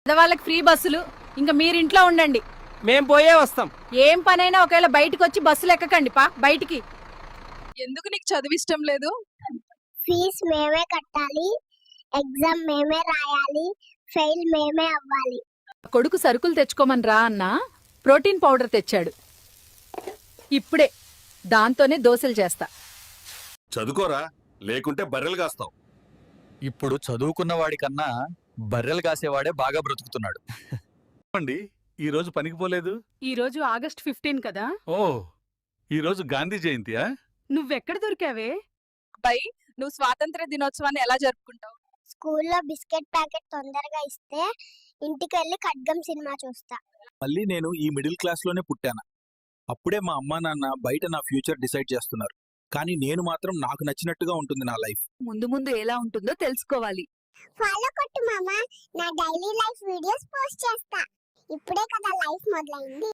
పెద్దవాళ్ళకి ఫ్రీ బస్సులు, ఇంకా మీరింట్లో ఉండండి. మేం పోయే వస్తాం. ఏం పనైనా ఒకవేళ బయటకు వచ్చి బస్సులు ఎక్కకండి బయటికి. ఎందుకు నీకు చదువు ఇష్టం లేదు? ఫీజ్ మేమే కట్టాలి, ఎగ్జామ్ మేమే రాయాలి, ఫెయిల్ మేమే అవ్వాలి. కొడుకు సరుకులు తెచ్చుకోమని రా అన్నా ప్రోటీన్ పౌడర్ తెచ్చాడు. ఇప్పుడే దాంతోనే దోశలు చేస్తా. చదువుకోరా, లేకుంటే బర్రెలు కాస్తావు. ఇప్పుడు చదువుకున్న వాడికన్నా బర్రెలు కాసేవాడే బాగా బ్రతుకుతున్నాడు. అండి, ఈ రోజు పనికి పోలేదు? ఈ రోజు ఆగస్ట్ 15 కదా. ఓ, ఈ రోజు గాంధీ జయంతియా? నువ్వెక్కడ దొరికావే? అబ్బాయి, నువ్వు స్వాతంత్ర దినోత్సవాన్ని ఎలా జరుపుకుంటావు? స్కూల్లో బిస్కెట్ ప్యాకెట్ తొందరగా ఇస్తే ఇంటికి వెళ్ళి ఖడ్గం సినిమా చూస్తా. మళ్ళీ నేను ఈ మిడిల్ క్లాస్ లోనే పుట్టాను. అప్పుడే మా అమ్మా నాన్న బయట నా ఫ్యూచర్ డిసైడ్ చేస్తున్నారు. కానీ నేను మాత్రం నాకు నచ్చినట్టుగా ఉంటుంది నా లైఫ్. ముందు ముందు ఎలా ఉంటుందో తెలుసుకోవాలి. ఫాలో కొట్టు మామా, నా డైలీ లైఫ్ వీడియోస్ పోస్ట్ చేస్తా. ఇప్పుడే కదా లైఫ్ మొదలైంది.